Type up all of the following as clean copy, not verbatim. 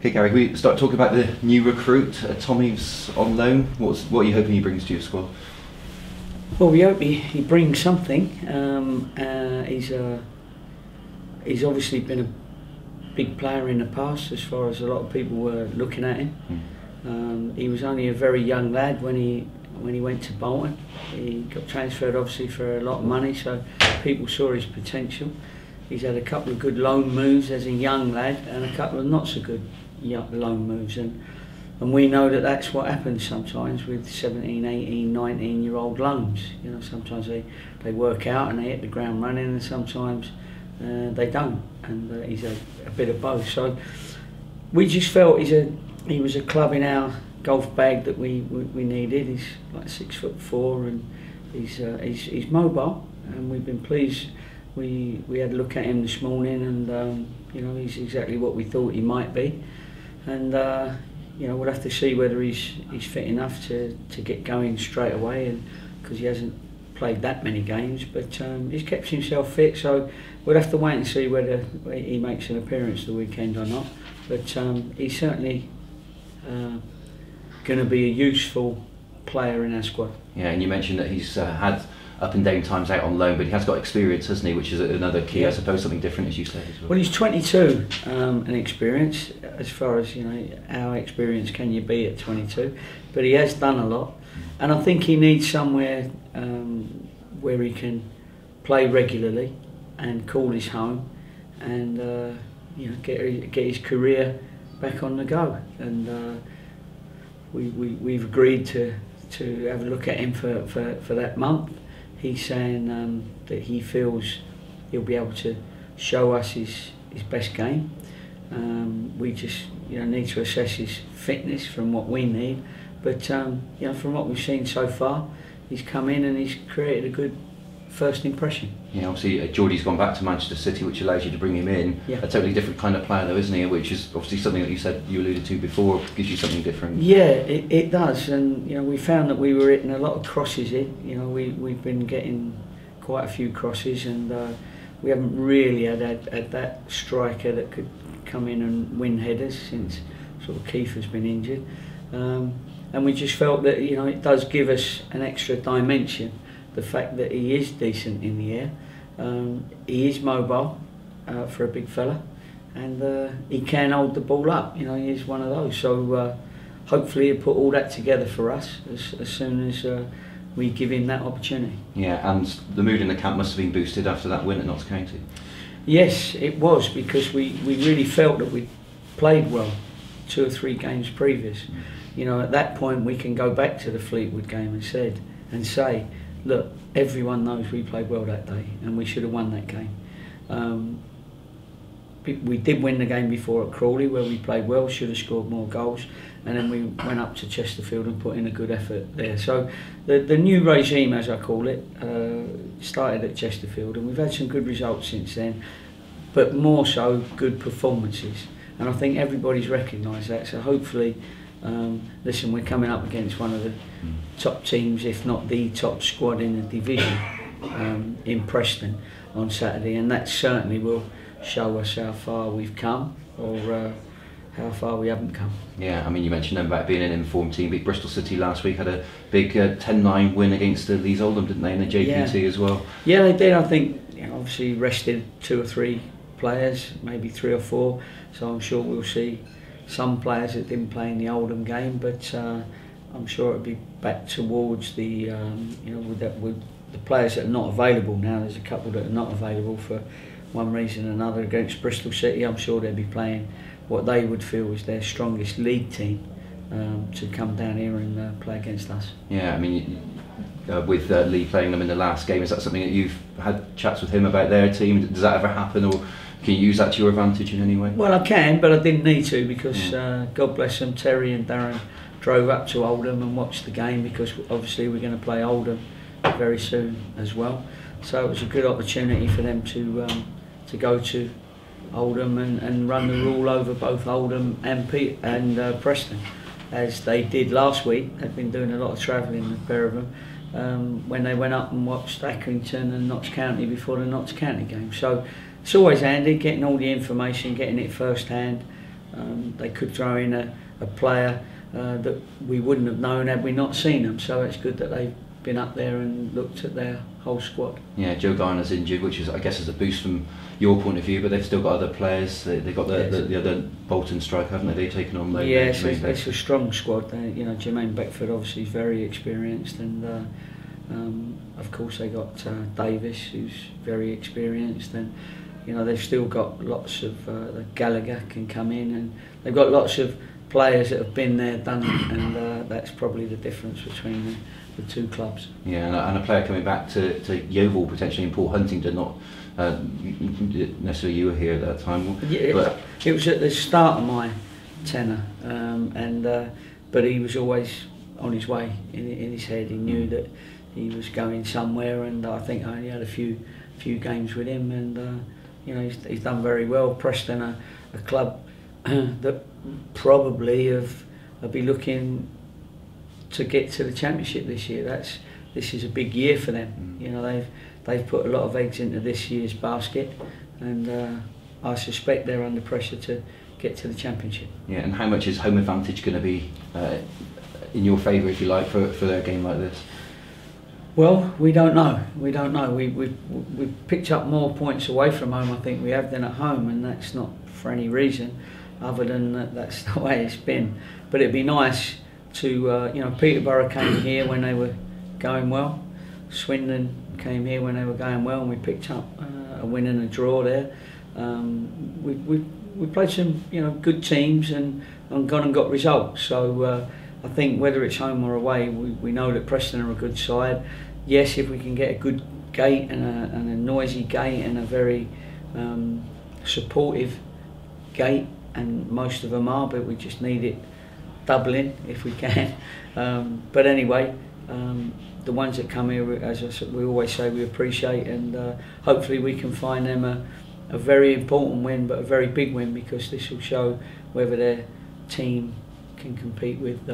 Okay, Gary, we start talking about the new recruit, Tommy's on loan. What are you hoping he brings to your squad? Well, we hope he brings something. He's obviously been a big player in the past, as far as a lot of people were looking at him. He was only a very young lad when he went to Bolton. He got transferred obviously for a lot of money, so people saw his potential. He's had a couple of good loan moves as a young lad and a couple of not so good loan moves, and we know that that's what happens sometimes with 17, 18, 19-year-old loans. You know, sometimes they work out and they hit the ground running, and sometimes they don't, and he's a bit of both. So we just felt he was a club in our golf bag that we needed. He's like 6'4", and he's mobile, and we've been pleased. We had a look at him this morning, and you know, he's exactly what we thought he might be. And you know, we'll have to see whether he's fit enough to get going straight away, and because he hasn't played that many games, but he's kept himself fit, so we'll have to wait and see whether he makes an appearance the weekend or not. But he's certainly going to be a useful player in our squad. Yeah, and you mentioned that he's had up and down times out on loan, but he has got experience, hasn't he? Which is another key, yeah. I suppose, something different, as you said as well. Well, he's 22 and experience. As far as, you know, how experienced can you be at 22? But he has done a lot, and I think he needs somewhere where he can play regularly and call his home, and you know, get his career back on the go. And we've agreed to have a look at him for that month. He's saying that he feels he'll be able to show us his best game. We just, you know, need to assess his fitness from what we need. But you know, from what we've seen so far, he's come in and he's created a good first impression. Yeah, obviously Geordie's gone back to Manchester City, which allows you to bring him in. Yeah. A totally different kind of player though, isn't he? Which is obviously something that you said, you alluded to before, gives you something different. Yeah, it does. And you know, we found that we were hitting a lot of crosses in. You know, we've been getting quite a few crosses, and we haven't really had that striker that could come in and win headers since sort of Keith has been injured. And we just felt that, you know, it does give us an extra dimension. The fact that he is decent in the air, he is mobile for a big fella, and he can hold the ball up. You know, he is one of those. So hopefully he'll put all that together for us as soon as we give him that opportunity. Yeah, and the mood in the camp must have been boosted after that win at Notts County. Yes, it was, because we really felt that we played well 2 or 3 games previous. You know, at that point we can go back to the Fleetwood game and say, look, everyone knows we played well that day and we should have won that game. We did win the game before at Crawley, where we played well, should have scored more goals, and then we went up to Chesterfield and put in a good effort there. So the new regime, as I call it, started at Chesterfield, and we've had some good results since then, but more so good performances, and I think everybody's recognised that. So hopefully, listen, we're coming up against one of the top teams, if not the top squad in the division, in Preston on Saturday, and that certainly will show us how far we've come, or how far we haven't come. Yeah, I mean, you mentioned them about being an informed team. Beat Bristol City last week, had a big 10-9 win against Leeds Oldham, didn't they, in the JPT as well? Yeah, they did. I think, you know, obviously rested 2 or 3 players, maybe 3 or 4, so I'm sure we'll see some players that didn't play in the Oldham game, but I'm sure it'll be back towards the you know, with the players that are not available now. There's a couple that are not available for one reason or another against Bristol City. I'm sure they'll be playing what they would feel is their strongest league team to come down here and play against us. Yeah, I mean, with Lee playing them in the last game, is that something that you've had chats with him about their team? Does that ever happen, or can you use that to your advantage in any way? Well, I can, but I didn't need to, because God bless them, Terry and Darren drove up to Oldham and watched the game, because obviously we're going to play Oldham very soon as well. So it was a good opportunity for them to go to Oldham and run the rule over both Oldham and Preston, as they did last week. They've been doing a lot of travelling, the pair of them, when they went up and watched Accrington and Notts County before the Notts County game. So it's always handy getting all the information, getting it first hand, they could throw in a player that we wouldn't have known had we not seen them. So it's good that they've been up there and looked at their whole squad. Yeah, Joe Garner's injured, which is, I guess, is a boost from your point of view, but they've still got other players. They've got the other Bolton striker, haven't they? They've taken on loan. Yes, it's a strong squad. Jermaine Beckford obviously is very experienced, and of course they got Davis, who's very experienced, and they've still got lots of Gallagher can come in, and they've got lots of players that have been there, done it, and that's probably the difference between the two clubs. Yeah, and a player coming back to Yeovil potentially, in Paul Huntington, not necessarily you were here at that time. Yeah, it was at the start of my tenure, but he was always on his way in his head. He knew that he was going somewhere, and I think I only had a few games with him, and he's done very well. Preston, a club that probably will be looking to get to the championship this year. This is a big year for them. They've put a lot of eggs into this year's basket, and I suspect they're under pressure to get to the championship. Yeah, and how much is home advantage going to be in your favour, if you like, for their game like this? Well, we don't know. We've picked up more points away from home, I think, we have than at home, and that's not for any reason other than that's the way it's been. But it'd be nice to, Peterborough came here when they were going well. Swindon came here when they were going well, and we picked up a win and a draw there. We played some good teams and gone and got results. So I think whether it's home or away, we know that Preston are a good side. Yes, if we can get a good gate and a noisy gate and a very supportive gate, and most of them are, but we just need it doubling if we can. But anyway, the ones that come here, as I said, we always say we appreciate, and hopefully we can find them a very important win, but a very big win, because this will show whether their team can compete with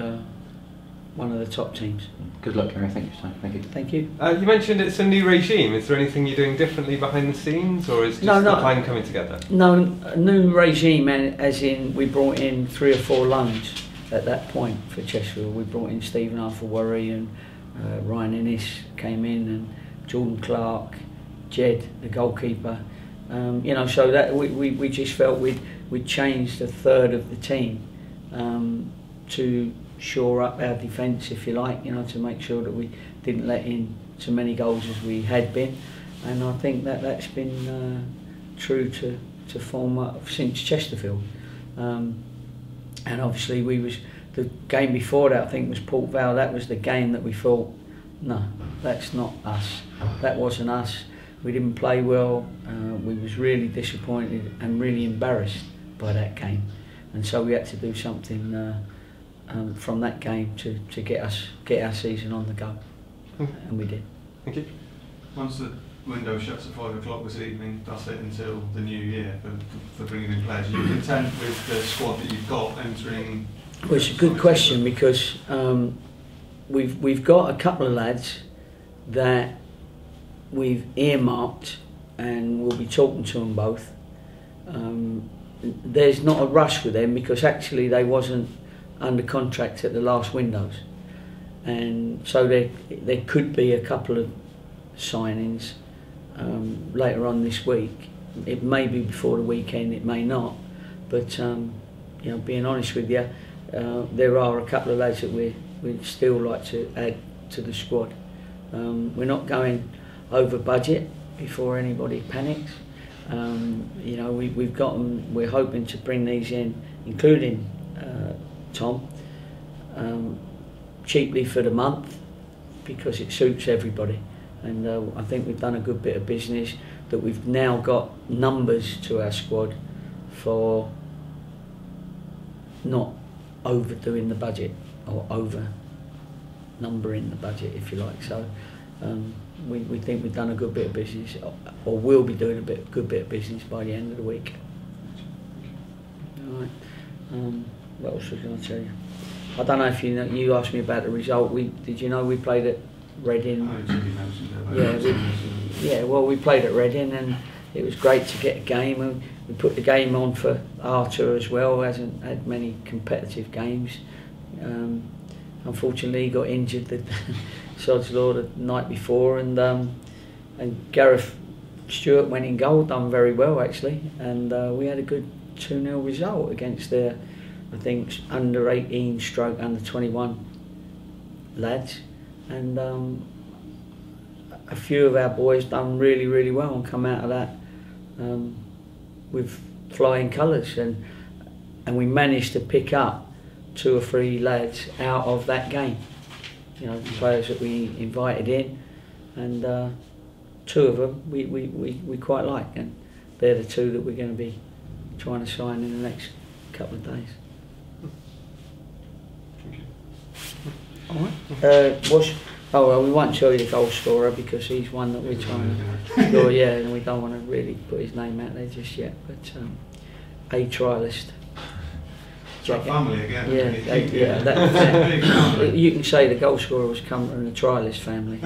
one of the top teams. Good luck, Gary. Thank you. Thank you. Thank you. You mentioned it's a new regime. Is there anything you're doing differently behind the scenes, or is just the plan coming together? No, a new regime, as in we brought in 3 or 4 loans at that point for Chesterfield. We brought in Stephen Arthur-Worry, and Ryan Innes came in, and Jordan Clark, Jed, the goalkeeper. So that we just felt we'd changed a third of the team to shore up our defence, if you like, to make sure that we didn't let in so many goals as we had been, and I think that's been true to form since Chesterfield. And obviously the game before that, I think, was Port Vale. That was the game that we thought, no, that's not us. That wasn't us. We didn't play well. We was really disappointed and really embarrassed by that game, and so we had to do something from that game to get our season on the go, and we did. Thank you. Once the window shuts at 5 o'clock this evening, that's it until the new year for bringing in players. Are you content with the squad that you've got entering? Well, it's a good question, because we've got a couple of lads that we've earmarked, and we'll be talking to them both. There's not a rush with them, because actually they wasn't under contract at the last windows, and so there could be a couple of signings later on this week. It may be before the weekend, it may not, but being honest with you, there are a couple of lads that we'd still like to add to the squad. We're not going over budget before anybody panics. We've got them. We're hoping to bring these in, including Tom, cheaply for the month, because it suits everybody, and I think we've done a good bit of business, that we've now got numbers to our squad for not overdoing the budget or over numbering the budget, if you like. So we think we've done a good bit of business, or will be doing a good bit of business by the end of the week. All right. What else was I going to tell you? I don't know if you asked me about the result. Did you know we played at Reading? Oh, you mentioned it. Well, we played at Reading, and it was great to get a game. And we put the game on for Arthur as well, who hasn't had many competitive games. Unfortunately, he got injured the sod's law the night before, and Gareth Stewart went in goal, done very well actually, and we had a good 2-0 result against their, I think, under 18 stroke under 21 lads, and a few of our boys done really well and come out of that with flying colours, and we managed to pick up 2 or 3 lads out of that game, you know, the players that we invited in, and 2 of them we quite like, and they're the 2 that we're going to be trying to sign in the next couple of days. Alright. Oh well, we won't show you the goal scorer because he's one that we're trying to score, yeah, and we don't want to really put his name out there just yet, but a trialist. Jack family again. Yeah, you can say the goal scorer was come from the trialist family.